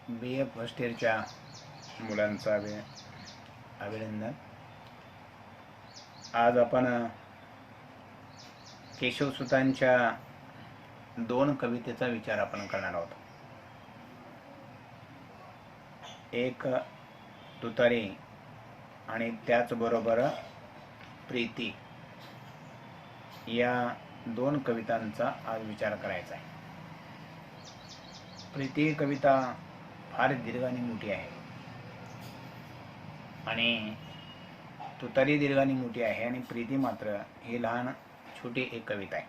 BA first इयरच्या मुलांचं अभिनंदन. आज आपण केशवसुतांच्या 2 कवितेचा विचार आपण करणार आहोत. एक तुतारी आणि त्याचबरोबर प्रीती या 2 कवितांचा आज विचार करायचा आहे. प्रीती कविता फार दीर्घ आणि मोठी आहे आणि तुतारी दीर्घ आणि मोठी आहे आणि प्रीती मात्र ही लहान छोटी एक कविता आहे.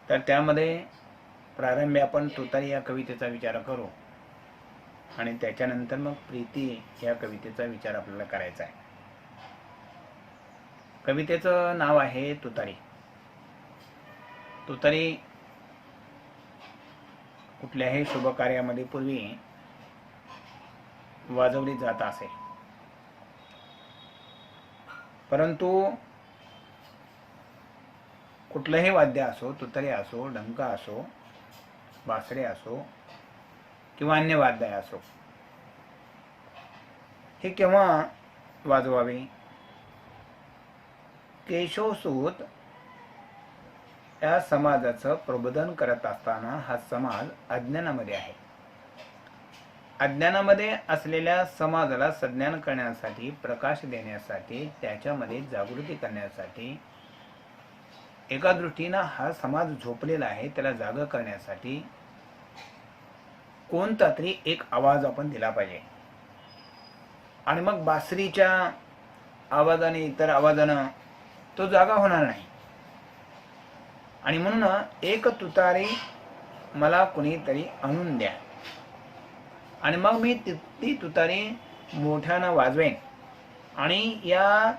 तर त्यामध्ये प्रारंभी आपण तुतारी या कवितेचा विचार करू आणि त्याच्यानंतर मग प्रीती या कवितेचा विचार आपल्याला करायचा आहे. कवितेचं नाव आहे तुतारी. तुतारी कुठल्याही शुभ कार्यामध्ये पूर्वी वाजवली जात असे, परंतु कुठलंही वाद्य असो, तुतारी असो, डंका असो, बासरी असो किंवा अन्य वाद्य असो, हे केव्हा वाजवावे? केशवसूत या समाजाचं प्रबोधन करत असताना हा समाज अज्ञानामध्ये आहे. अज्ञानामध्ये असलेल्या समाजाला सज्ञान करण्यासाठी, प्रकाश देण्यासाठी, त्याच्यामध्ये जागृती करण्यासाठी, एका दृष्टीनं हा समाज झोपलेला आहे त्याला जागा करण्यासाठी कोणता तरी एक आवाज आपण दिला पाहिजे. आणि मग बासरीच्या आवाजाने, इतर आवाजानं तो जागा होणार नाही. आणि म्हणून एक तुतारी मला कुणीतरी आणून द्या आणि मग मी ती तुतारी मोठ्यानं वाजवेन आणि या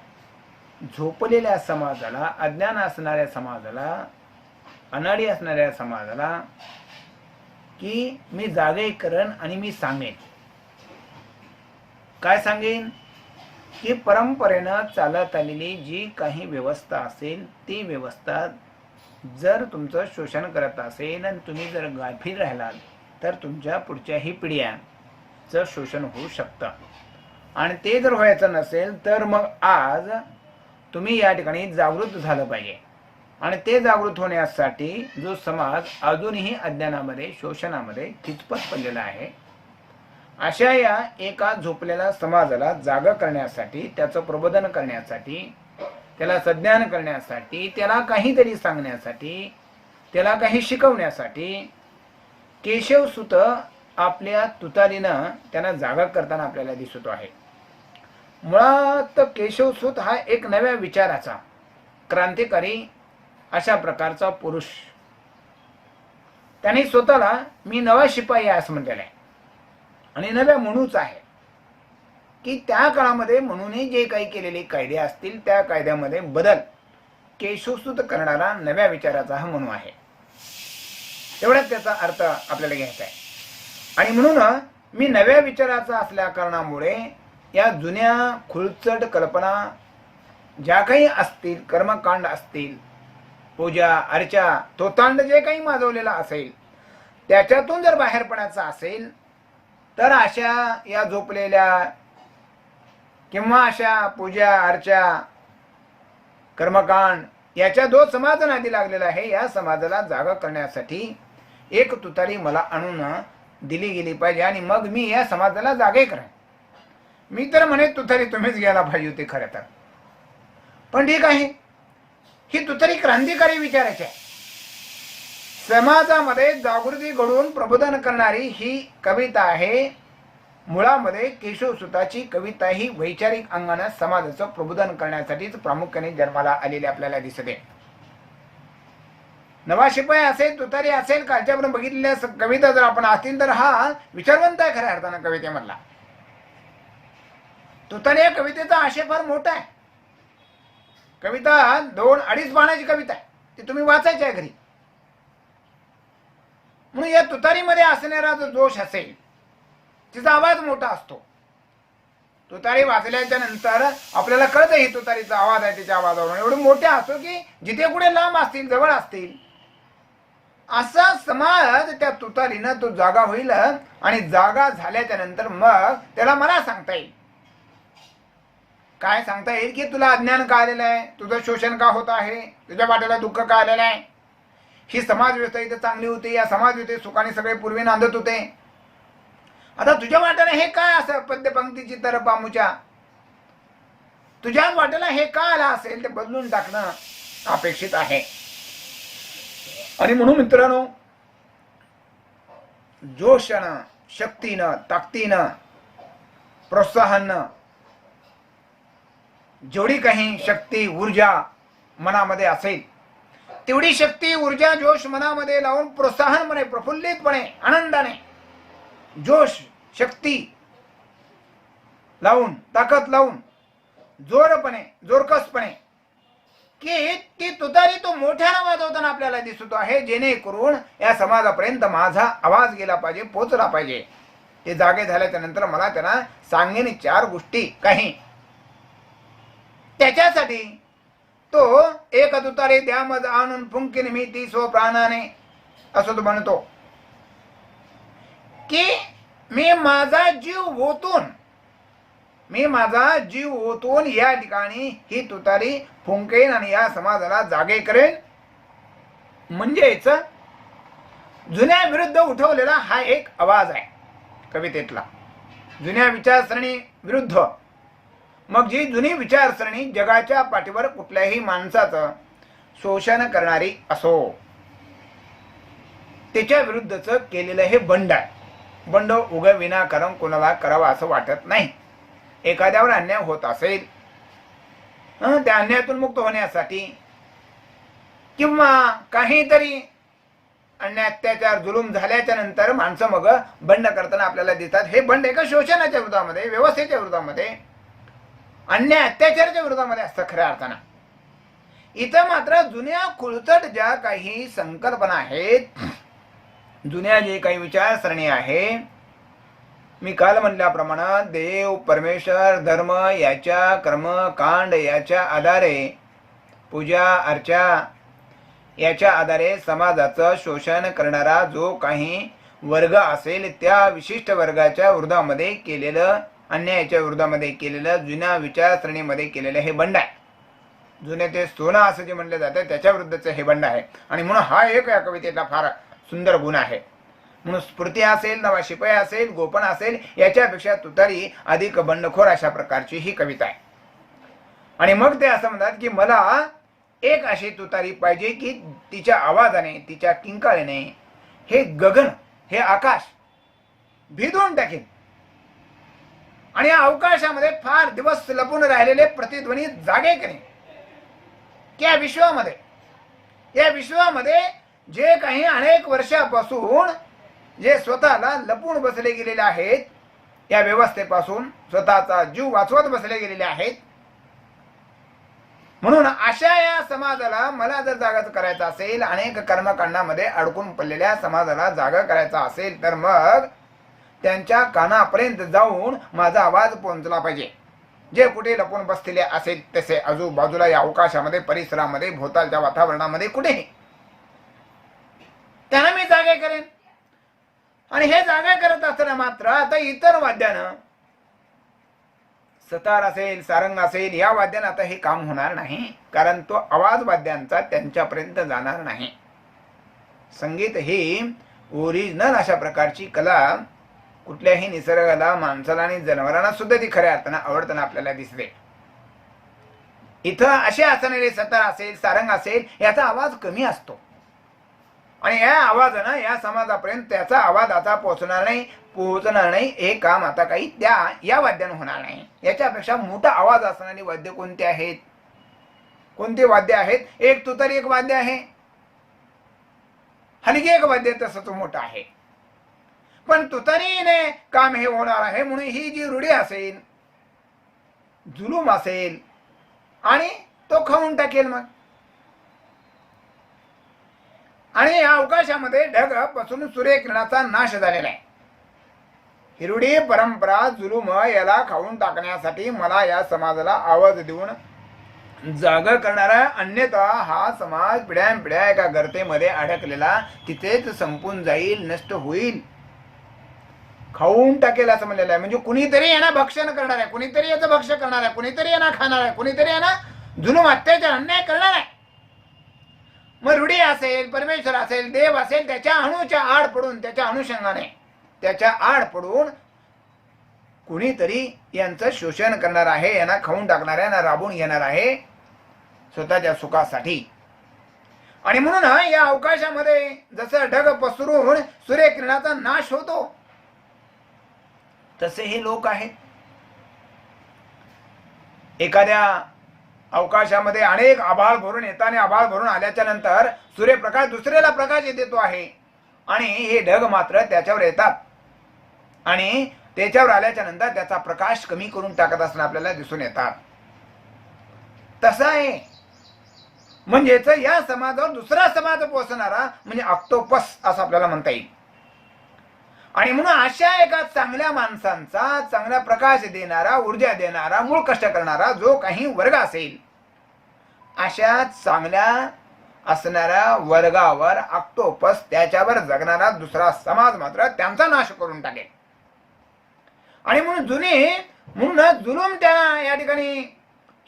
झोपलेल्या समाजाला, अज्ञान असणाऱ्या समाजाला, अनाडी असणाऱ्या समाजाला की मी जागे करेन आणि मी सांगेन. काय सांगेन? की परंपरेनं चालत आलेली जी काही व्यवस्था असेल ती व्यवस्था जर तुमचं शोषण करत असेल आणि तुम्ही जर गाफील राहिलात तर तुमच्या पुढच्याही पिढ्यांचं शोषण होऊ शकतं. आणि ते जर व्हायचं नसेल तर मग आज तुम्ही या ठिकाणी जागृत झालं पाहिजे. आणि ते जागृत होण्यासाठी जो समाज अजूनही अज्ञानामध्ये, शोषणामध्ये खिचपत पडलेला आहे, अशा या एका झोपलेल्या समाजाला जागा करण्यासाठी, त्याचं प्रबोधन करण्यासाठी, त्याला सज्ञान करण्यासाठी, त्याला काहीतरी सांगण्यासाठी, त्याला काही शिकवण्यासाठी केशवसूत आपल्या तुतारीनं त्यांना जागा करताना आपल्याला दिसतो आहे. मुळात केशवसूत हा एक नव्या विचाराचा, क्रांतिकारी अशा प्रकारचा पुरुष. त्याने स्वतःला मी नवा शिपाई आहे असं म्हटलेलं आहे. आणि नव्या म्हणूच आहे की त्या काळामध्ये म्हणूनही जे काही केलेले कायदे असतील त्या कायद्यामध्ये बदल केशवसूत करणारा नव्या विचाराचा हा म्हणू आहे. एवढाच त्याचा अर्थ आपल्याला घ्यायचा आहे. आणि म्हणून मी नव्या विचाराचा असल्या कारणामुळे या जुन्या खुळचट कल्पना ज्या काही असतील, कर्मकांड असतील, पूजा अर्चा, तोतांड जे काही माजवलेला असेल त्याच्यातून जर बाहेर पडायचं असेल तर अशा या झोपलेल्या किंवा अशा पूजा अर्चा, कर्मकांड याच्या जो समाज नादी लागलेला आहे, या समाजाला जागा करण्यासाठी एक तुतारी मला आणून दिली गेली पाहिजे आणि मग मी या समाजाला जागे करेन. मी तर म्हणे तुतारी तुम्हीच घ्यायला पाहिजे होती खरं तर. पण ठीक आहे, ही तुतारी क्रांतिकारी विचाराची आहे. समाजामध्ये जागृती घडवून प्रबोधन करणारी ही कविता आहे. मुळामध्ये केशवसूताची कविता ही वैचारिक अंगाने समाजाचं प्रबोधन करण्यासाठीच प्रामुख्याने जन्माला आलेली आपल्याला दिसते. नवा शिपाई असेल, तुतारी असेल, कालच्यापर्यंत बघितलेल्या कविता जर आपण असतील तर हा विचारवंत आहे खऱ्या अर्थानं कवितेमधला. तुतारी या कवितेचा आशय फार मोठा आहे. कविता 2-2.5 पानाची कविता आहे, ती तुम्ही वाचायची आहे घरी. म्हणून या तुतारीमध्ये असणारा जो जोश असेल, तिचा आवाज मोठा असतो. तुतारी वाचल्याच्या नंतर आपल्याला कळतं ही तुतारीचा आवाज आहे, तिच्या आवाजावरून एवढे मोठे असतो की जिथे कुठे लांब असतील, जवळ असतील, असा समाज त्या तुतारीनं तो जागा होईल आणि जागा झाल्याच्या नंतर मग त्याला मला सांगता येईल. काय सांगता येईल की तुला अज्ञान का आलेलं आहे, तुझं शोषण का होत आहे, तुझ्या वाट्याला दुःख का आलेलं आहे. ही समाज व्यवस्था इथं चांगली होती, या समाज व्यवस्थेत सुखाने सगळे पूर्वी नांदत होते. आता तुझ्या वाट्याला हे काय असं पद्यपंक्तीची तर पामुच्या तुझ्या वाट्याला हे का आला असेल ते बदलून टाकणं अपेक्षित आहे. आणि म्हणून मित्रांनो, जोशानं, शक्तीनं, ताकदीनं, प्रोत्साहनानं जेवढी काही शक्ती ऊर्जा मनामध्ये असेल तेवढी शक्ती ऊर्जा जोश मनामध्ये लावून प्रोत्साहनपणे, प्रफुल्लितपणे, आनंदाने, जोश शक्ती लावून, ताकद लावून, जोरपणे, जोरकसपणे की ती तुतारी तो मोठ्यानं वाजवताना आपल्याला दिसतो आहे, जेणेकरून या समाजापर्यंत माझा आवाज गेला पाहिजे, पोचला पाहिजे. ते जागे झाल्याच्या नंतर मला त्यांना सांगेन 4 गोष्टी काही. त्याच्यासाठी तो एक तुतारी द्या मज आणून फुंकीन मी ती स्व प्राणाने असं तो म्हणतो की मी माझा जीव ओतून या ठिकाणी ही तुतारी फुंकेन आणि या समाजाला जागे करेन. म्हणजेच जुन्या विरुद्ध उठवलेला हा एक आवाज आहे कवितेतला, जुन्या विचारसरणी विरुद्ध. मग जी जुनी विचारसरणी जगाच्या पाठीवर कुठल्याही माणसाचं शोषण करणारी असो, त्याच्या विरुद्धच केलेलं हे बंड आहे. बंड उग विनाकारण कोणाला करावा असं वाटत नाही. एखाद्यावर अन्याय होत असेल त्या अन्यायातून मुक्त होण्यासाठी किंवा काहीतरी अन्याय अत्याचार जुलूम झाल्याच्या नंतर माणसं मग बंड करताना आपल्याला दिसतात. हे बंड एका शोषणाच्या विरोधामध्ये, व्यवस्थेच्या विरोधामध्ये, अन्याय अत्याचाराच्या विरोधामध्ये असतं खऱ्या अर्थानं. इथं मात्र जुन्या खुळचट ज्या काही संकल्पना आहेत, जुन्या जे काही विचारसरणी आहे, मी काल म्हणल्याप्रमाणे देव, परमेश्वर, धर्म याच्या कर्मकांड याच्या आधारे, पूजा अर्चा याच्या आधारे समाजाचं शोषण करणारा जो काही वर्ग असेल त्या विशिष्ट वर्गाच्या विरोधामध्ये केलेलं, अन्यायाच्या विरोधामध्ये केलेलं, जुन्या विचारसरणीमध्ये केलेलं हे बंड आहे. जुने ते सोनं असं जे म्हणलं जातं त्याच्या विरुद्धचं हे बंड आहे. आणि म्हणून हा एक या कवितेतला फार सुंदर गुण आहे. म्हणून स्फूर्ती असेल, नवा शिपाई असेल, गोपन असेल, याच्यापेक्षा तुतारी अधिक बंडखोर अशा प्रकारची ही कविता आहे. आणि मग ते असं म्हणतात की मला एक अशी तुतारी पाहिजे की तिच्या आवाजाने, तिच्या किंकाळीने हे गगन, हे आकाश भिदून टाकेल आणि या अवकाशामध्ये फार दिवस लपून राहिलेले प्रतिध्वनी जागे करेल. की या विश्वामध्ये जे काही अनेक वर्षापासून जे स्वतःला लपून बसले गेलेले आहेत, या व्यवस्थेपासून स्वतःचा जीव वाचवत बसले गेलेले आहेत, म्हणून अशा या समाजाला मला जर जागा करायचा असेल, अनेक कर्मकांडामध्ये अडकून पडलेल्या समाजाला जागा करायचा असेल तर मग त्यांच्या कानापर्यंत जाऊन माझा आवाज पोहोचला पाहिजे. जे कुठे लपून बसलेले असेल तसे आजूबाजूला या अवकाशामध्ये, परिसरामध्ये, भोवतालच्या वातावरणामध्ये कुठेही त्यांना मी जागे करेन. आणि हे जागा करत असताना मात्र आता इतर वाद्यानं, सतार असेल, सारंग असेल, या वाद्यानं आता हे काम होणार नाही, कारण तो आवाज वाद्यांचा त्यांच्यापर्यंत जाणार नाही. संगीत ही ओरिजिनल अशा प्रकारची कला कुठल्याही निसर्गाला, माणसाला आणि जनावरांना सुद्धा ती खऱ्या अर्थानं आवडताना आपल्याला दिसते. इथं असे असणारे सतार असेल, सारंग असेल, याचा आवाज कमी असतो आणि या आवाजानं या समाजापर्यंत त्याचा आवाज आता पोहोचणार नाही. हे काम आता काही या वाद्यानं होणार नाही. याच्यापेक्षा मोठा आवाज असणारी वाद्य कोणते आहेत? कोणते वाद्य आहेत? एक तुतारी एक वाद्य आहे, हलगी एक वाद्य तसंच मोठं आहे. पण तुतारीने काम हे होणार आहे म्हणून ही जी रूढी असेल, जुलूम असेल आणि तो खाऊन टाकेल मग. आणि या अवकाशामध्ये ढग पासून सूर्यकिरणाचा नाश झालेला आहे. हिरुडी परंपरा जुलूम याला खाऊन टाकण्यासाठी मला या समाजाला आवाज देऊन जागा करणारा, अन्यथा हा समाज पिढ्यानपिढ्या एका गर्तेमध्ये अडकलेला तिथेच संपून जाईल, नष्ट होईल, खाऊन टाकेल असं म्हणलेलं आहे. म्हणजे कुणीतरी यांना भक्षण करणार आहे, कुणीतरी याचं भक्ष्य करणार आहे, कुणीतरी यांना खाणार आहे, कुणीतरी यांना जुलूम अत्याचार अन्याय करणार आहे. मग रूढी असेल, परमेश्वर असेल, देव असेल, त्याच्या अणूच्या आड पडून, त्याच्या अनुषंगाने त्याच्या आड पडून कुणीतरी यांचं शोषण करणार आहे, यांना खाऊन टाकणार आहे, यांना राबून घेणार आहे स्वतःच्या सुखासाठी. आणि म्हणून या अवकाशामध्ये जसं ढग पसरून सूर्यकिरणाचा नाश होतो तसे हे लोक आहेत. एखाद्या अवकाशामध्ये अनेक आभाळ भरून येतात आणि आभाळ भरून आल्याच्या नंतर सूर्यप्रकाश दुसऱ्याला प्रकाश देतो आहे आणि हे ढग मात्र त्याच्यावर येतात आणि त्याच्यावर आल्याच्या नंतर त्याचा प्रकाश कमी करून टाकत असताना आपल्याला दिसून येतात. तसं आहे. म्हणजेच या समाजावर दुसरा समाज पोहोचणारा म्हणजे ऑक्टोपस असं आपल्याला म्हणता येईल. आणि म्हणून अशा एका चांगल्या माणसांचा, चांगला प्रकाश देणारा, ऊर्जा देणारा, मूळ कष्ट करणारा जो काही वर्ग असेल, अशा चांगल्या असणाऱ्या वर्गावर ऑक्टोपस, त्याच्यावर जगणारा दुसरा समाज मात्र त्यांचा नाश करून टाकेल. आणि म्हणून जुलूम त्या या ठिकाणी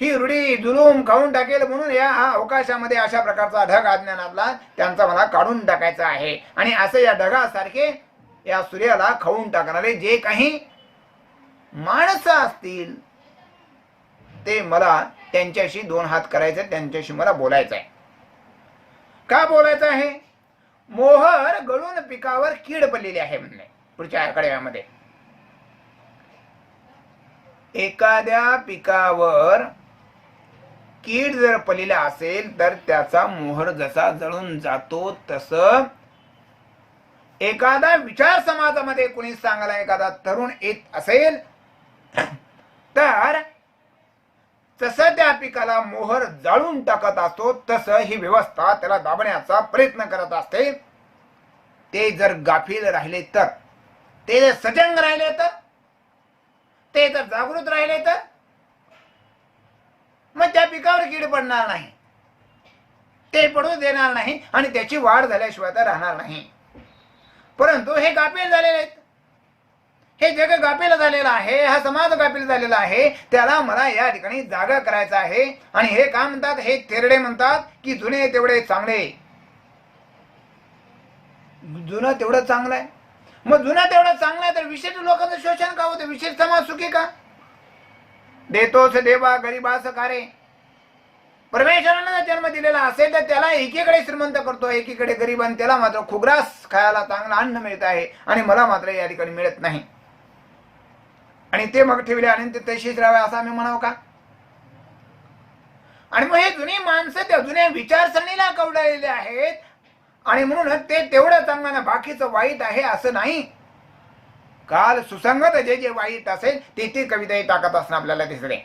ही रूढी जुलूम खाऊन टाकेल. म्हणून या अवकाशामध्ये अशा प्रकारचा ढग अज्ञानातला त्यांचा मला काढून टाकायचा आहे. आणि असे या ढगासारखे या सूर्याला खाऊन टाकणारे जे काही माणसं असतील ते मला त्यांच्याशी दोन हात करायचे, त्यांच्याशी मला बोलायचं आहे. का बोलायचं आहे? मोहर गळून पिकावर कीड पडलेली आहे म्हणणे पुढच्या आकड्यामध्ये. एखाद्या पिकावर कीड जर पडलेली असेल तर त्याचा मोहर जसा जळून जातो तसं एखादा विचार समाजामध्ये कुणी सांगायला एखादा तरुण येत असेल तर तसं त्या पिकाला मोहर जाळून टाकत असतो, तसं ही व्यवस्था त्याला दाबण्याचा प्रयत्न करत असते. ते जर गाफील राहिले तर, ते जर सजंग राहिले तर, ते जर जागृत राहिले तर मग त्या पिकावर कीड पडणार नाही, ते पडू देणार नाही आणि त्याची वाढ झाल्याशिवाय तर राहणार नाही. परंतु हे गाफील झालेले आहेत, हे जग गाफील झालेलं आहे, हा समाज गाफील झालेला आहे. त्याला मला या ठिकाणी जागा करायचा आहे. आणि हे काय म्हणतात? हे थेरडे म्हणतात की जुने तेवढे चांगले. जुनं तेवढं चांगलं आहे. मग जुनं तेवढं चांगलं आहे तर विशेष लोकांचं शोषण का होतं? विशेष समाज सुखी का? देतोस देवा गरीबास कारे. परमेश्वरानं जन्म दिलेला असेल तर त्याला एकीकडे श्रीमंत करतो, एकीकडे गरीब, आणि त्याला मात्र खुग्रास खायला चांगलं अन्न मिळत आहे आणि मला मात्र या ठिकाणी मिळत नाही. आणि ते मग ठेवले आणि ते तशीच राहावे असं आम्ही म्हणावं का? आणि मग हे जुनी माणसं त्या जुन्या विचारसरणीला कवडलेले आहेत आणि म्हणून ते तेवढं चांगलं ना, बाकीचं वाईट आहे असं नाही. काल सुसंगत जे जे वाईट असेल ते ते कविता टाकत असणं आपल्याला दिसले.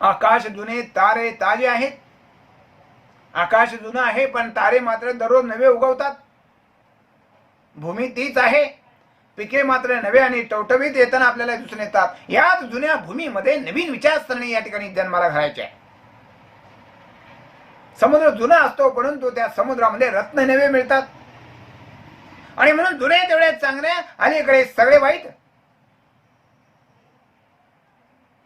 आकाश जुने तारे ताजे आहेत. आकाश जुनं आहे पण तारे मात्र दररोज नवे उगवतात. भूमी तीच आहे, पिके मात्र नवे आणि टवटवीत येताना आपल्याला दिसून येतात. याच जुन्या भूमीमध्ये नवीन विचारसरणी या ठिकाणी जन्माला घालायची आहे. समुद्र जुना असतो परंतु त्या समुद्रामध्ये रत्न नवे मिळतात. आणि म्हणून जुने तेवढे चांगले, अलीकडे सगळे वाईट.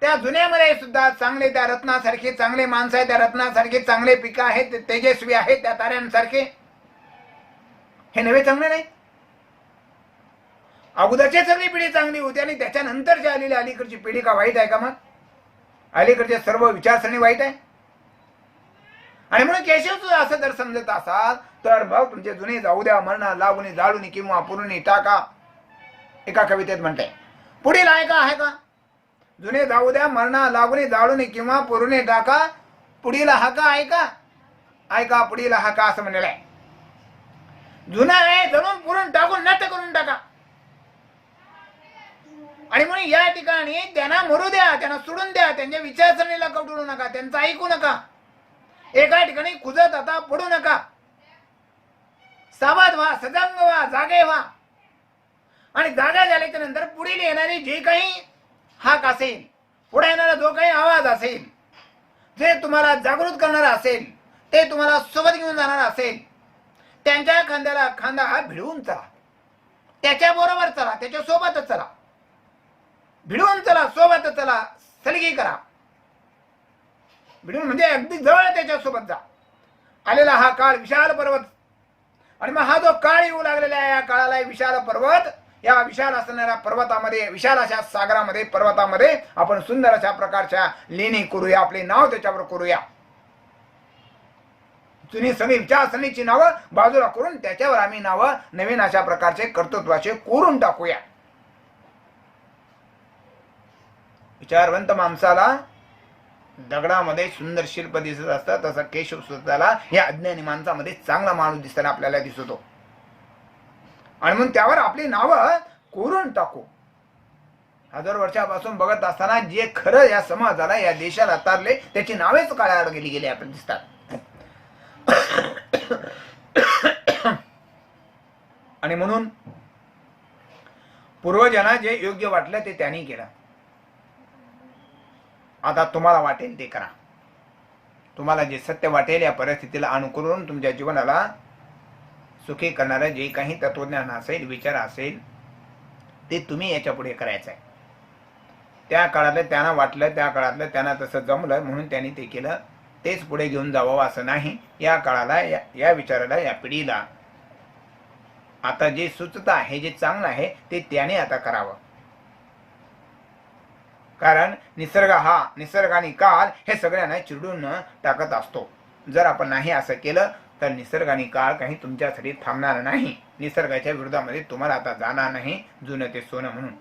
त्या जुन्यामध्ये सुद्धा चांगले, त्या रत्नासारखे चांगले माणसं आहेत, त्या रत्नासारखे चांगले पिकं आहेत, तेजस्वी आहेत त्या ताऱ्यांसारखे. हे नवे चांगले नाही. अगोदरची सगळी पिढी चांगली होती आणि त्याच्यानंतरची आलेली अलीकडची पिढी का वाईट आहे का? मग अलीकडचे सर्व विचारसरणी वाईट आहे. आणि म्हणून केशव सुद्धा असं जर समजत असाल तर मग तुमचे जुने जाऊ द्या, मरणा लागून जाळून किंवा पुरून टाका, एका कवितेत म्हणते. पुढील ऐका आहे का? जुने जाऊ द्या, मरणा लागून जाळून किंवा पुरून टाका, पुढील हाका ऐका, ऐका पुढील हाका असं म्हणलेलं आहे. जुना आहे जळून पुरून टाकून नष्ट करून टाका. आणि म्हणून या ठिकाणी त्यांना मरू द्या, त्यांना सोडून द्या, त्यांच्या विचारसरणीला कवटळू नका, त्यांचं ऐकू नका, एका ठिकाणी खुजत आता पडू नका. सावध व्हा, सजंग व्हा, जागे व्हा. आणि जागा झाल्याच्या नंतर पुढील येणारी जे काही हाक असेल, पुढे येणारा जो काही आवाज असेल जे तुम्हाला जागृत करणार असेल, ते तुम्हाला सोबत घेऊन जाणार असेल, त्यांच्या खांद्याला खांदा हा भिडवून चला, त्याच्याबरोबर चला, त्याच्या सोबतच चला, भिडवून चला, सोबत चला, सलगी करा. भिडून म्हणजे अगदी जवळ त्याच्यासोबत जा. आलेला हा काळ विशाल पर्वत, आणि मग हा जो काळ येऊ लागलेला आहे, या काळाला विशाल पर्वत, या विशाल असणाऱ्या पर्वतामध्ये, विशाल अशा सागरामध्ये, पर्वतामध्ये आपण सुंदर अशा प्रकारच्या लेणी करूया, आपले नाव त्याच्यावर करूया. जुनी सगळी विचारसरणीची नावं बाजूला करून त्याच्यावर आम्ही नावं नवीन अशा प्रकारचे कर्तृत्वाचे कोरून टाकूया. विचारवंत माणसाला दगडामध्ये सुंदर शिल्प दिसत असतं, तसं केशव सुताला या अज्ञानी माणसामध्ये चांगला माणूस दिसताना आपल्याला दिसतो. आणि म्हणून त्यावर आपली नावं कोरून टाकू. हजारो वर्षापासून बघत असताना जे खरं या समाजाला, या देशाला तारले, त्याची नावेच काळावर गेली आपल्याला दिसतात. आणि म्हणून पूर्वजांना जे योग्य वाटलं ते त्यांनी केलं. आता तुम्हाला वाटेल ते करा. तुम्हाला जे सत्य वाटेल या परिस्थितीला अनुकरून तुमच्या जीवनाला सुखी करणारं जे काही तत्वज्ञान असेल, विचार असेल, ते तुम्ही याच्या पुढे करायचं आहे. त्या काळातलं त्यांना वाटलं, त्या काळातलं त्यांना तसं जमलं म्हणून त्यांनी ते केलं, तेच पुढे घेऊन जावं असं नाही. या काळाला, या विचाराला, या पिढीला आता जे सुचत आहे, जे चांगलं आहे, ते त्याने आता करावं. कारण निसर्ग हा, निसर्ग आणि काळ हे सगळ्यांना चिरडून टाकत असतो. जर आपण नाही असं केलं तर निसर्ग आणि काळ काही तुमच्यासाठी थांबणार नाही. निसर्गाच्या विरोधामध्ये तुम्हाला आता जाणार नाही, जुनं ते सोनं म्हणून.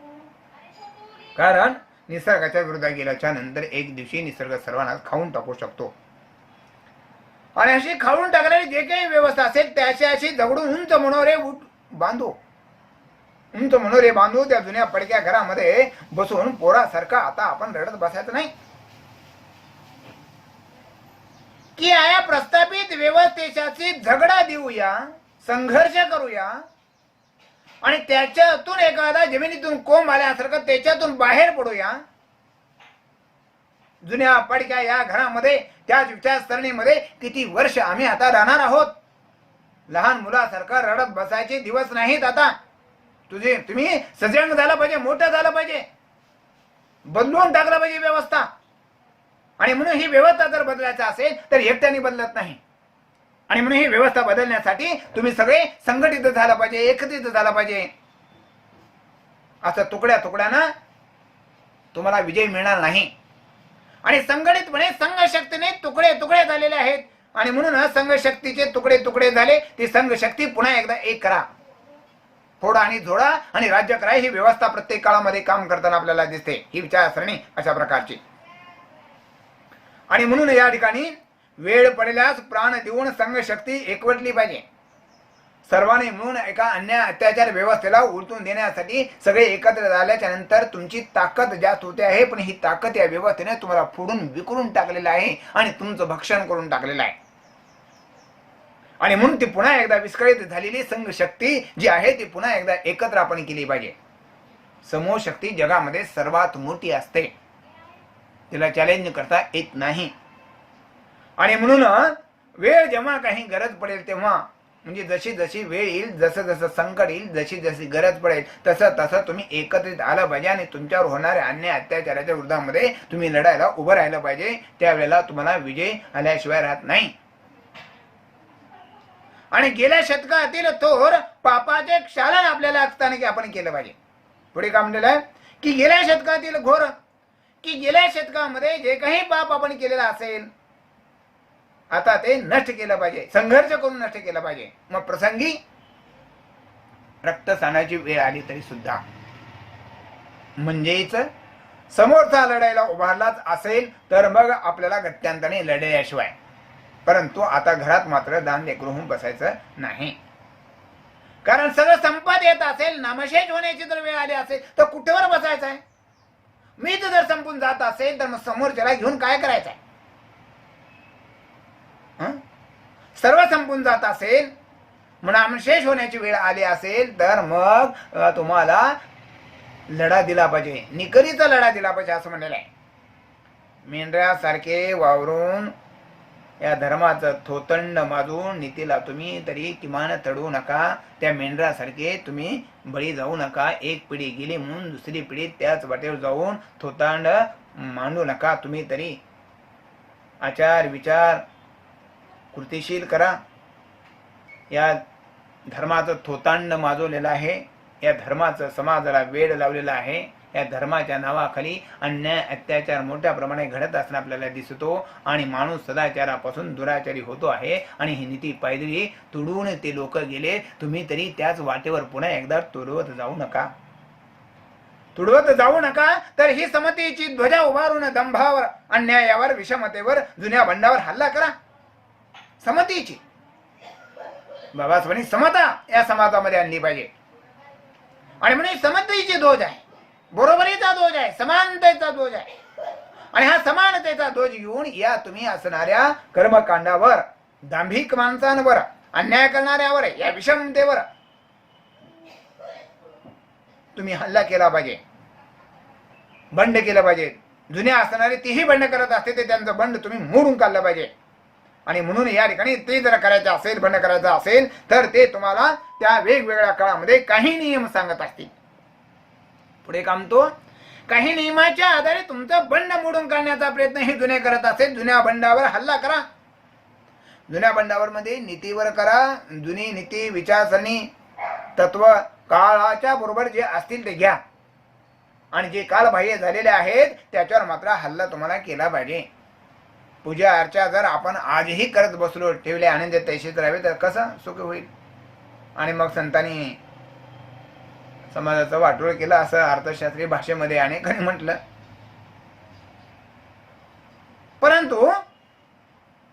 कारण निसर्गाच्या विरोधात गेल्याच्या नंतर एक दिवशी निसर्ग सर्वांना खाऊन टाकू शकतो. आणि अशी खाऊन टाकणारी जे काही व्यवस्था असेल त्याशी अशी दगडून उंच मनोरे बांधू, उंच मनोरे बांधू. त्या जुन्या पडक्या घरामध्ये बसून पोरासारखा आता आपण रडत बसायचं नाही की या प्रस्थापित व्यवस्थेशी झगडा देऊया, संघर्ष करूया, आणि त्याच्यातून एखादा जमिनीतून कोंब आल्यासारखं त्याच्यातून बाहेर पडूया. जुन्या पडक्या या घरामध्ये, त्याच विचारसरणीमध्ये किती वर्ष आम्ही आता राहणार आहोत. लहान मुलासारखं रडत बसायचे दिवस नाहीत आता. तुम्ही सजग झाला पाहिजे, मोठं झालं पाहिजे, बदलून टाकलं पाहिजे व्यवस्था. आणि म्हणून ही व्यवस्था जर बदलायचं असेल तर एकट्याने बदलत नाही. आणि म्हणून ही व्यवस्था बदलण्यासाठी तुम्ही सगळे संघटित झाला पाहिजे, एकत्रित झाला पाहिजे. असं तुकड्या तुकड्यानं तुम्हाला विजय मिळणार नाही. आणि संघटितपणे संघशक्तीने तुकडे तुकडे झालेले आहेत. आणि म्हणून संघशक्तीचे तुकडे तुकडे झाले. ती संघशक्ती पुन्हा एकदा एक करा, फोडा आणि जोडा आणि राज्य करा. ही व्यवस्था प्रत्येक काळामध्ये काम करताना आपल्याला दिसते, ही विचारसरणी अशा प्रकारची. आणि म्हणून या ठिकाणी वेळ पडल्यास प्राण देऊन संघशक्ती एकवटली पाहिजे. सर्वांनी मिळून एका अन्याय अत्याचार व्यवस्थेला उलटून देण्यासाठी सगळे एकत्र झाल्याच्या नंतर तुमची ताकद जास्त होते आहे. पण ही ताकद या व्यवस्थेने तुम्हाला फोडून विकरून टाकलेलं आहे आणि तुमचं भक्षण करून टाकलेलं आहे. आणि म्हणून ती पुन्हा एकदा विस्कळीत झालेली संघशक्ती जी आहे ती पुन्हा एकदा एकत्र आपण केली पाहिजे. समूह शक्ती जगामध्ये सर्वात मोठी असते, तिला चॅलेंज करता येत नाही. आणि म्हणून वेळ जेव्हा काही गरज पडेल तेव्हा, म्हणजे जशी जशी वेळ येईल, जसं जसं संकट येईल, जशी जशी गरज पडेल तसं तसं तुम्ही एकत्रित आलं पाहिजे. आणि तुमच्यावर होणाऱ्या अन्याय अत्याचाराच्या विरोधामध्ये तुम्ही लढायला उभं राहिलं पाहिजे. त्यावेळेला तुम्हाला विजय आल्याशिवाय राहत नाही. आणि गेल्या शतकातील थोर पापाचे क्षालन आपल्याला असताना आपण केलं पाहिजे. पुढे काय म्हणलेलं आहे की गेल्या शतकातील घोर, की गेल्या शतकामध्ये जे काही पाप आपण केलेलं असेल आता ते नष्ट केलं पाहिजे, संघर्ष करून नष्ट केलं पाहिजे. मग प्रसंगी रक्त सांडण्याची वेळ आली तरी सुद्धा, म्हणजेच समोरचा लढायला उभारलाच असेल तर मग आपल्याला गत्यांतने लढल्याशिवाय. परंतु आता घरात मात्र दान लेकरू होऊन बसायचं नाही. कारण सगळं संपत येत असेल, नामशेष होण्याची जर वेळ आली असेल तर कुठेवर बसायचं आहे. मीच जर संपून जात असेल तर मग समोरच्याला घेऊन काय करायचं आहे. सर्व संपून जात असेल, नामशेष होण्याची वेळ आली असेल तर मग तुम्हाला लढा दिला पाहिजे, निकरीचा लढा दिला पाहिजे असं म्हणलेलं आहे. मेंढरासारखे वावरून या धर्माचं थोतंड माजून नीतीला तुम्ही तरी किमान तडू नका. त्या मेंढरासारखे तुम्ही बळी जाऊ नका. एक पिढी गेली म्हणून दुसरी पिढी त्याच वाटेवर जाऊन थोतांड मांडू नका. तुम्ही तरी आचार विचार कृतिशील करा. या धर्माचं थोतांड माजवलेलं आहे. या धर्माचं समाजाला वेड लावलेलं आहे. या धर्माच्या नावाखाली अन्याय अत्याचार मोठ्या प्रमाणे घडत असताना आपल्याला दिसतो आणि माणूस सदाचारापासून दुराचारी होतो आहे. आणि ही नीती पायदळी तुडून ते लोक गेले. तुम्ही तरी त्याच वाटेवर पुन्हा एकदा तुडवत जाऊ नका. तुडवत जाऊ नका. तर ही समतेची ध्वजा उभारून दंभावर अन्यायावर विषमतेवर जुन्या बंडावर हल्ला करा. समतेची बाबासाहेबांनी समता या समाजामध्ये आणली पाहिजे. आणि म्हणून समतेची ध्वज आहे, बरोबरीचा ध्वज आहे, समानतेचा ध्वज आहे. आणि हा समानतेचा ध्वज घेऊन या तुम्ही असणाऱ्या कर्मकांडावर, दांभिक माणसांवर, अन्याय करणाऱ्यावर, या विषमतेवर तुम्ही हल्ला केला पाहिजे, बंड केलं पाहिजे. जुन्या असणारे तेही बंड करत असते ते त्यांचं बंड तुम्ही मोडून काढलं पाहिजे. आणि म्हणून या ठिकाणी ते जर करायचं असेल, बंड करायचं असेल तर ते तुम्हाला त्या वेगवेगळ्या काळामध्ये काही नियम सांगत असतील. पुढे काम तो काही नियमाच्या आधारे तुमचा बंड मोडून काढण्याचा प्रयत्न हे जुने करत असेल. जुन्या बंडावर हल्ला करा. जुन्या बंडावर मध्ये नीतीवर करा. जुनी नीती विचारसरणी तत्व काळाच्या बरोबर जे असतील ते घ्या. आणि जे कालबाह्य झालेले आहेत त्याच्यावर मात्र हल्ला तुम्हाला केला पाहिजे. पूजा अर्चा जर आपण आजही करत बसलो, ठेवले आनंद तैसेच राहावे तर कसं सुख होईल. आणि मग संतांनी समाजाचं वाटोळ केलं असं अर्थशास्त्रीय भाषेमध्ये अनेकांनी म्हटलं. परंतु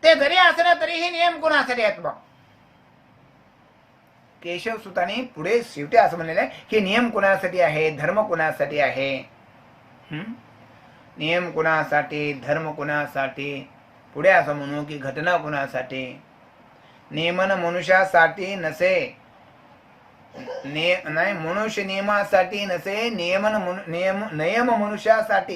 ते जरी असलं तरी हे नियम कोणासाठी आहेत बघ. केशव सुतांनी पुढे शेवटी असं म्हणलेलं आहे की नियम कोणासाठी आहे, धर्म कोणासाठी आहे. नियम कोणासाठी, धर्म कोणासाठी. पुढे असं म्हणू की घटना कोणासाठी. नियमन मनुष्यासाठी नसे, नाही मनुष्य नियमासाठी नसे, नियम मनुष्यासाठी.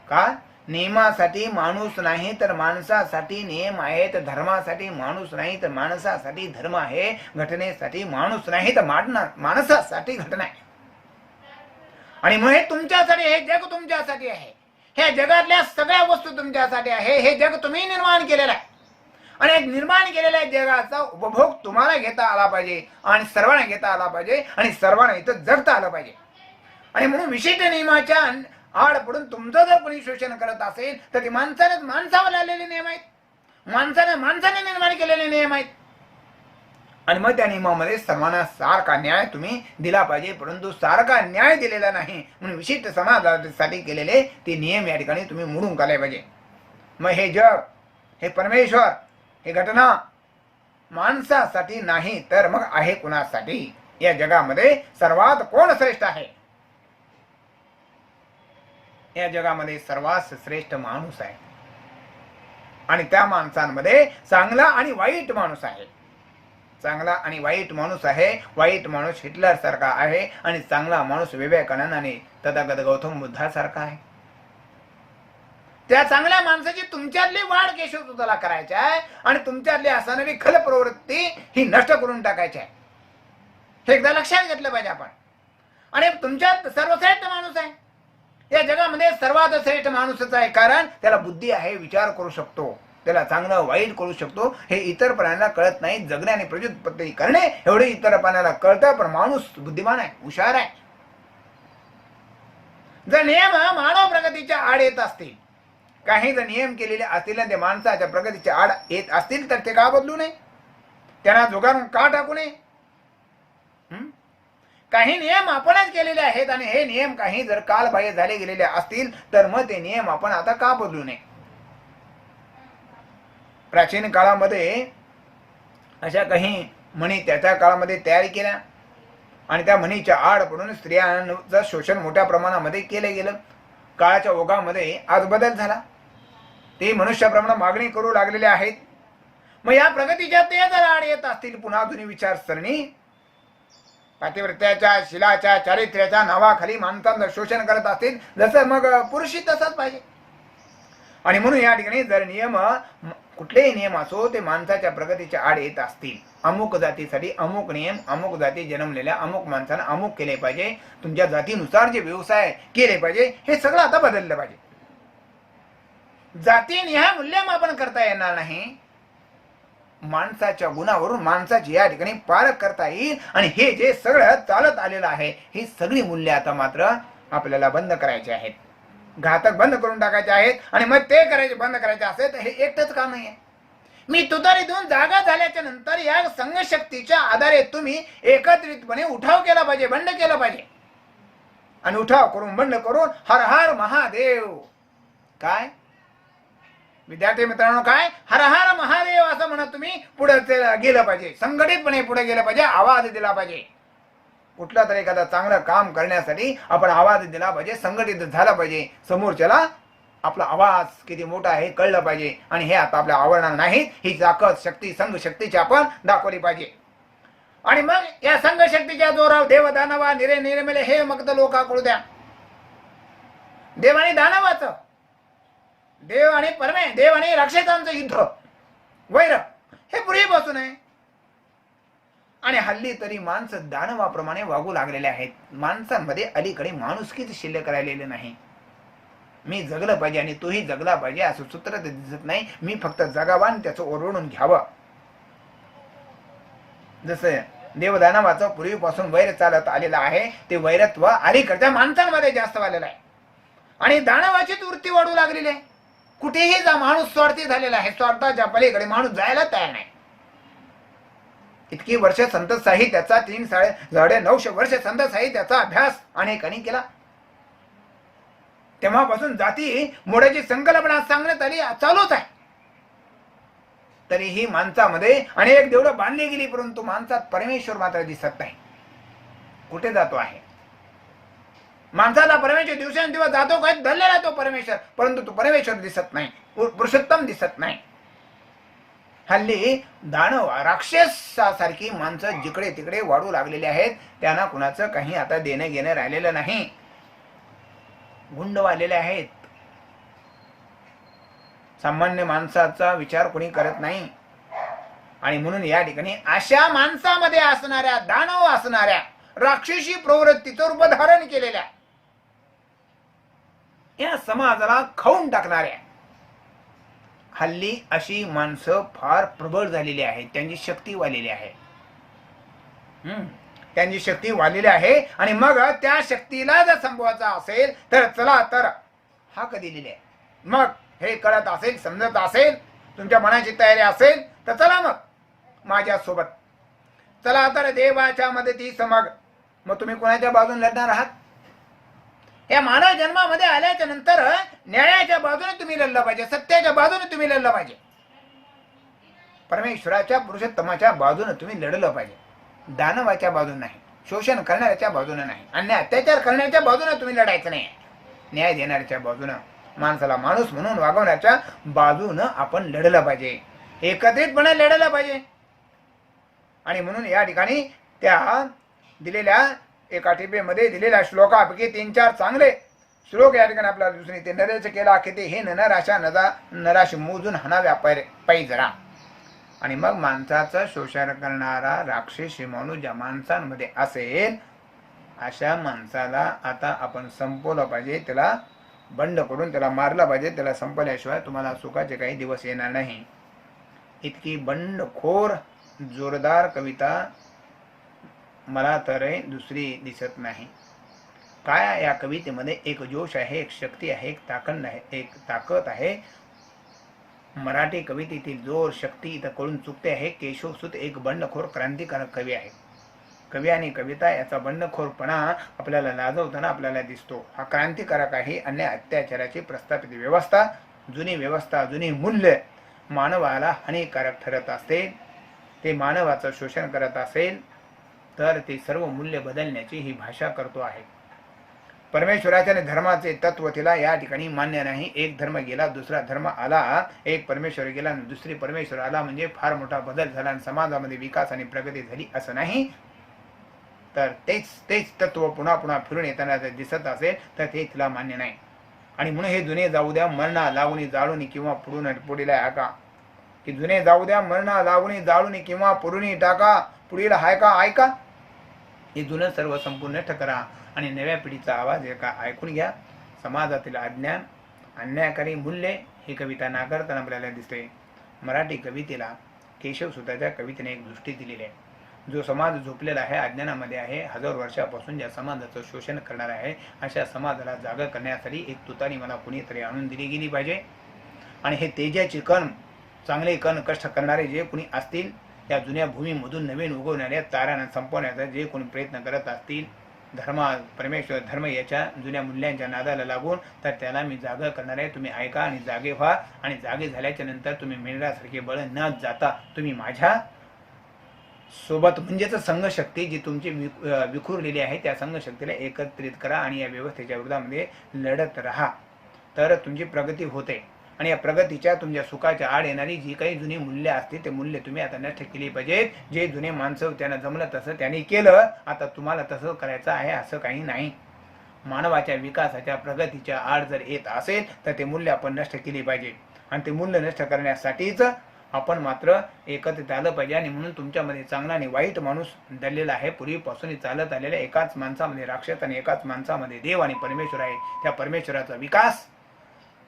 का? नियमासाठी माणूस नाही तर माणसासाठी नियम आहेत. धर्मासाठी माणूस नाही तर माणसासाठी धर्म आहे. घटनेसाठी माणूस नाही तर माणसासाठी घटना आहे. आणि मग हे तुमच्यासाठी, हे जग तुमच्यासाठी आहे. हे जगातल्या सगळ्या वस्तू तुमच्यासाठी आहे. हे जग तुम्ही निर्माण केलेलं आहे. आणि निर्माण केलेल्या जगाचा उपभोग तुम्हाला घेता आला पाहिजे आणि सर्वांना घेता आला पाहिजे आणि सर्वांना इथं जगता आलं पाहिजे. आणि म्हणून विशिष्ट नियमाच्या आड पडून तुमचं जर कोणी शोषण करत असेल तर ते माणसावर आलेले नियम आहेत. माणसाने निर्माण केलेले नियम आहेत. आणि मग त्या नियमामध्ये सर्वांना सारखा न्याय तुम्ही दिला पाहिजे. परंतु सारखा न्याय दिलेला नाही म्हणून विशिष्ट समाजासाठी केलेले ते नियम या ठिकाणी तुम्ही मोडून काढले पाहिजे. मग हे जग, हे परमेश्वर, हे घटना माणसासाठी नाही तर मग आहे कुणासाठी. या जगामध्ये सर्वात कोण श्रेष्ठ आहे? या जगामध्ये सर्वात श्रेष्ठ माणूस आहे. आणि त्या माणसांमध्ये चांगला आणि वाईट माणूस आहे. चांगला आणि वाईट माणूस आहे. वाईट माणूस हिटलर सारखा आहे आणि चांगला माणूस विवेकानंद आणि तथागत गौतम बुद्धासारखा आहे. त्या चांगल्या माणसाची तुमच्यातली वाढ केशवसुताला करायची आहे आणि तुमच्यातली असणारी खल प्रवृत्ती ही नष्ट करून टाकायची आहे. हे एकदा लक्षात घेतलं पाहिजे आपण. आणि तुमच्यात सर्वश्रेष्ठ माणूस आहे. या जगामध्ये सर्वात श्रेष्ठ माणूसच आहे. कारण त्याला बुद्धी आहे, विचार करू शकतो, त्याला चांगलं वाईट करू शकतो. हे इतर प्राण्यांना कळत नाही. जगणे आणि प्रत्युत्पत्ती करणे एवढे इतर प्राण्यांना कळतं. पण माणूस बुद्धिमान आहे, हुशार आहे. जर नियम मानव प्रगतीच्या आड येत असतील, काही जर नियम केलेले असतील आणि ते माणसाच्या प्रगतीच्या आड येत असतील तर ते का बदलू नये? त्यांना जुगारून का टाकू नये? काही नियम आपणच केलेले आहेत आणि हे नियम काही जर कालबाह्य झाले गेलेले असतील तर मग ते नियम आपण आता का बदलू नये? प्राचीन काळामध्ये अशा काही म्हणी त्याच्या काळामध्ये तयार केल्या आणि त्या म्हणीच्या आड पडून स्त्रियांचं शोषण मोठ्या प्रमाणामध्ये केलं गेलं. काळाच्या ओघामध्ये आज बदल झाला. ते मनुष्याप्रमाणे मागणी करू लागलेले आहेत. मग या प्रगतीच्या ते जर आड येत असतील पुन्हा जुनी विचारसरणी पातिव्रत्याच्या, शिलाच्या, चारित्र्याच्या नावाखाली माणसांचं शोषण करत असतील, जसं मग पुरुषी तसंच पाहिजे. आणि म्हणून या ठिकाणी जर नियम कुठलेही नियम असो ते माणसाच्या प्रगतीच्या आड येत असतील, अमुक जातीसाठी अमुक नियम, अमुक जाती जन्मलेल्या अमुक माणसानं अमुक केले पाहिजे, तुमच्या जातीनुसार जे व्यवसाय केले पाहिजे, हे सगळं आता बदललं पाहिजे. जातीनिहाय मूल्यमापन करता येणार नाही. माणसाच्या गुणावरून माणसाची या ठिकाणी पारख करता येईल. आणि हे जे सगळं चालत आलेलं आहे, ही सगळी मूल्य आता मात्र आपल्याला बंद करायची आहेत, घातक बंद करून टाकायचे आहेत. आणि मग ते करायचे बंद करायचे असेल तर हे एकटंच काम नाहीये. मी तुतारी देऊन जागा झाल्याच्या नंतर या संघशक्तीच्या आधारे तुम्ही एकत्रितपणे उठाव केला पाहिजे, बंड केला पाहिजे. आणि उठाव करून बंड करून हर हर महादेव, काय विद्यार्थी मित्रांनो, काय हर हर महादेव असं म्हणत तुम्ही पुढे गेलं पाहिजे, संघटितपणे पुढे गेलं पाहिजे, आवाज दिला पाहिजे. कुठला तरी एखादा चांगलं काम करण्यासाठी आपण आवाज दिला पाहिजे, संघटित झाला पाहिजे. समोरच्याला आपला आवाज किती मोठा आहे कळलं पाहिजे. आणि हे आता आपल्या आवडणार नाही. ही ताकद शक्ती संघ शक्तीची आपण दाखवली पाहिजे. आणि मग या संघ शक्तीच्या जोरावर देव दानवा निरे निर्मेले हे मग लोकांकडू द्या. देव आणि दानवाचं, देव आणि देव आणि राक्षसांचं युद्ध, वैर हे पूर्वीपासून आहे. आणि हल्ली तरी माणसं दानवाप्रमाणे वागू लागलेले आहेत. माणसांमध्ये अलीकडे माणुसकीच शिल्लक राहिलेले नाही. मी जगलं पाहिजे आणि तोही जगला पाहिजे असं सूत्र ते दिसत नाही. मी फक्त जगावं आणि त्याचं ओरडून घ्यावं. जसं देवदानवाचं पूर्वीपासून वैर चालत आलेलं आहे, ते वैरत्व अलीकडच्या माणसांमध्ये जास्त वाढलेलं आहे. आणि दानवाचीच वृत्ती वाढू लागलेली आहे. कुठेही जा माणूस स्वार्थी झालेला आहे. स्वार्थाच्या पलीकडे माणूस जायला तयार नाही. इतकी वर्ष संत साहित्याचा 3-950 वर्ष संत साहित्याचा अभ्यास अनेकांनी केला. तेव्हापासून जाती मोड्याची संकल्पना सांगण्यात आली, चालूच आहे. तरीही माणसामध्ये अनेक देवळं बांधली गेली, परंतु माणसात परमेश्वर मात्र दिसत नाही. कुठे जातो आहे माणसाला परमेश्वर? दिवसेंदिवस जातो काय धरलेला तो परमेश्वर, परंतु तो परमेश्वर दिसत नाही, पुरुषोत्तम दिसत नाही. हल्ली दानव राक्षसासारखी माणसं जिकडे तिकडे वाढू लागलेली आहेत. त्यांना कुणाचं काही आता देणं घेणं राहिलेलं नाही. गुंड वाढलेले आहेत. सामान्य माणसाचा विचार कोणी करत नाही. आणि म्हणून या ठिकाणी अशा माणसामध्ये असणाऱ्या, दानव असणाऱ्या, राक्षसी प्रवृत्तीचं रूप धारण केलेल्या या समाजाला खाऊन टाकणाऱ्या हल्ली अशी माणसं फार प्रबळ झालेली आहेत. त्यांची शक्ती वाढलेली आहे. त्यांची शक्ती वाढलेली आहे. आणि मग त्या शक्तीला जर संपवायचा असेल तर चला तर हाक दिलेली आहे. मग हे कळत असेल, समजत असेल, तुमच्या मनाची तयारी असेल तर चला मग माझ्या सोबत. चला तर देवाच्या मदतीस मग तुम्ही कोणाच्या बाजूने लढणार आहात? या मानव जन्मामध्ये आल्याच्या नंतर न्यायाच्या बाजूने तुम्ही लढलं पाहिजे, सत्याच्या बाजूने तुम्ही लढलं पाहिजे, परमेश्वराच्या पुरुषोत्तमाच्या बाजूने तुम्ही लढलं पाहिजे. दानवाच्या बाजूने नाही, शोषण करणाऱ्याच्या बाजूने नाही, अन्याय अत्याचार करण्याच्या बाजूने तुम्ही लढायचं नाही. न्याय देणाऱ्याच्या बाजूने, माणसाला माणूस म्हणून वागवण्याच्या बाजूने आपण लढलं पाहिजे, एकत्रितपणे लढलं पाहिजे. आणि म्हणून या ठिकाणी त्या दिलेल्या एका टिपेमध्ये दिलेल्या श्लोकापैकी 3-4 चांगले श्लोक या ठिकाणी आपल्याला दुसरी ते नरेच केला की ते हे नराशा नराशी मोजून हाणाव्या पायी जरा. आणि मग माणसाचं शोषण करणारा राक्षसी माणूस ज्या माणसांमध्ये असेल अशा माणसाला आता आपण संपवलं पाहिजे, त्याला बंड करून त्याला मारलं पाहिजे. त्याला संपल्याशिवाय तुम्हाला सुखाचे काही दिवस येणार नाही. इतकी बंडखोर जोरदार कविता मला तर दुसरी दिसत नाही. काय या कवितेमध्ये एक जोश आहे, एक शक्ती आहे, एक ताकद आहे, एक ताकद आहे. मराठी कवितेतील जोर शक्ती इथं कळून चुकते आहे. केशवसूत एक बंडखोर क्रांतिकारक कवी आहे. कवी आणि कविता याचा बंडखोरपणा आपल्याला लाजवताना आपल्याला दिसतो. हा क्रांतिकारक आहे. अन्याय अत्याचाराची प्रस्थापित व्यवस्था, जुनी व्यवस्था, जुनी मूल्य मानवाला हानिकारक ठरत असेल, ते मानवाचं शोषण करत असेल तर ते सर्व मूल्य बदलण्याची ही भाषा करतो आहे. परमेश्वराच्या आणि धर्माचे तत्व तिला या ठिकाणी मान्य नाही. एक धर्म गेला, दुसरा धर्म आला, एक परमेश्वर गेला आणि दुसरी परमेश्वर आला म्हणजे फार मोठा बदल झाला आणि समाजामध्ये विकास आणि प्रगती झाली असं नाही. तर तेच तत्व पुन्हा पुन्हा फिरून येताना जर दिसत असेल तर ते तिला मान्य नाही. आणि म्हणून हे जुने जाऊ द्या मरणा लागून जाळून किंवा पुढून पुढीला हाका, की जुने जाऊ द्या मरणा लागून जाळून किंवा पुढून टाका, पुढील हाय का ऐका. हे जुनं सर्व संपूर्ण करा आणि नव्या पिढीचा आवाज एका ऐकून घ्या. समाजातील अज्ञान अन्यायकारी मूल्ये ही कविता नाकारताना आपल्याला दिसते. मराठी कवितेला केशवसुताच्या कवितेने एक दृष्टी दिलेली आहे. जो समाज झोपलेला आहे, अज्ञानामध्ये आहे, हजारो वर्षापासून ज्या समाजाचं शोषण करणार आहे, अशा समाजाला जागा करण्यासाठी एक तुतारी मला कुणीतरी आणून दिली गेली पाहिजे. आणि हे तेजाचे कण, चांगले कण कष्ट करणारे जे कुणी असतील, या जुन्या भूमीमधून नवीन उगवणाऱ्या ताऱ्यांना संपवण्याचा जे कोणी प्रयत्न करत असतील, परमेश्वर धर्म याच्या जुन्या मूल्यांच्या नादाला लागून, तर त्याला मी जागा करणार आहे. तुम्ही ऐका आणि जागे व्हा. आणि जागे झाल्याच्या नंतर तुम्ही मेंढरासारखे बळ न जाता तुम्ही माझ्या सोबत, म्हणजेच संघशक्ती जी तुमची विखुरलेली आहे, त्या संघशक्तीला एकत्रित करा आणि या व्यवस्थेच्या विरोधामध्ये लढत राहा. तर तुमची प्रगती होते. आणि या प्रगतीच्या तुमच्या सुखाच्या आड येणारी जी काही जुनी मूल्य असतील, ते मूल्य तुम्ही आता नष्ट केली पाहिजेत. जे जुने माणसं त्यांना जमलं तसं त्यांनी केलं, आता तुम्हाला तसं करायचं आहे असं काही नाही. मानवाच्या विकासाच्या प्रगतीच्या आड जर येत असेल तर ते मूल्य आपण नष्ट केली पाहिजे. आणि ते मूल्य नष्ट करण्यासाठीच आपण मात्र एकत्रित आलं पाहिजे. आणि म्हणून तुमच्यामध्ये चांगला आणि वाईट माणूस दडलेला आहे. पूर्वीपासून चालत आलेल्या एकाच माणसामध्ये राक्षस आणि एकाच माणसामध्ये देव आणि परमेश्वर आहे. त्या परमेश्वराचा विकास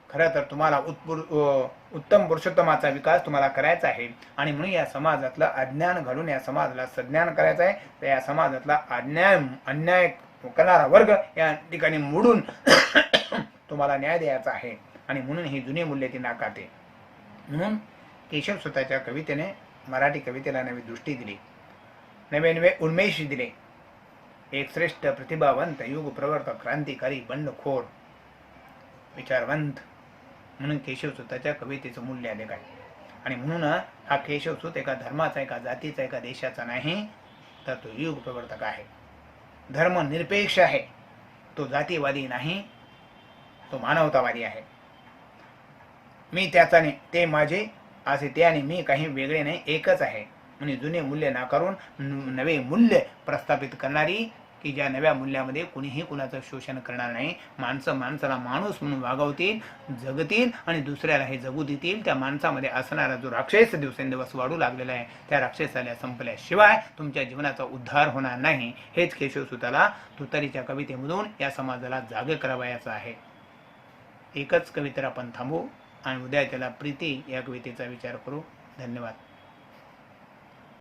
खरं तर तुम्हाला उत्तम पुरुषोत्तमाचा विकास तुम्हाला करायचा आहे. आणि म्हणून या समाजातलं अज्ञान घालून या समाजाला सज्ञान करायचं आहे. तर या समाजातला अन्याय करणारा वर्ग या ठिकाणी मोडून तुम्हाला न्याय द्यायचा आहे. आणि म्हणून ही जुनी मूल्ये ती नाकारते. म्हणून केशवसुताच्या कवितेने मराठी कवितेला नवी दृष्टी दिली, नवे उन्मेष दिले. एक श्रेष्ठ प्रतिभावंत युग प्रवर्तक क्रांतिकारी बंडखोर विचारवंत म्हणून केशवसुताच्या कवितेचं मूल्य अधिक आहे. आणि म्हणून हा केशवसूत एका धर्माचा, एका जातीचा, एका देशाचा नाही, तर तो युग प्रवर्तक आहे. धर्म निरपेक्ष आहे. तो जातीवादी नाही, तो मानवतावादी आहे. मी त्याचा नाही, ते माझे असे ते आणि मी काही वेगळे नाही, एकच आहे. म्हणजे जुने मूल्य नाकारून नवे मूल्य प्रस्थापित करणारी, की ज्या नव्या मूल्यामध्ये कुणीही कुणाचं शोषण करणार नाही. माणसं माणसाला माणूस म्हणून वागवतील, जगतील आणि दुसऱ्याला हे जगू देतील. त्या माणसामध्ये असणारा जो राक्षस दिवसेंदिवस वाढू लागलेला आहे, त्या राक्षसाला संपल्याशिवाय तुमच्या जीवनाचा उद्धार होणार नाही. हेच केशवसुताला तुतारीच्या कवितेमधून या समाजाला जागे करावयाचं आहे. एकच कवितेवर आपण थांबू आणि उद्या त्याला प्रीती या कवितेचा विचार करू. धन्यवाद.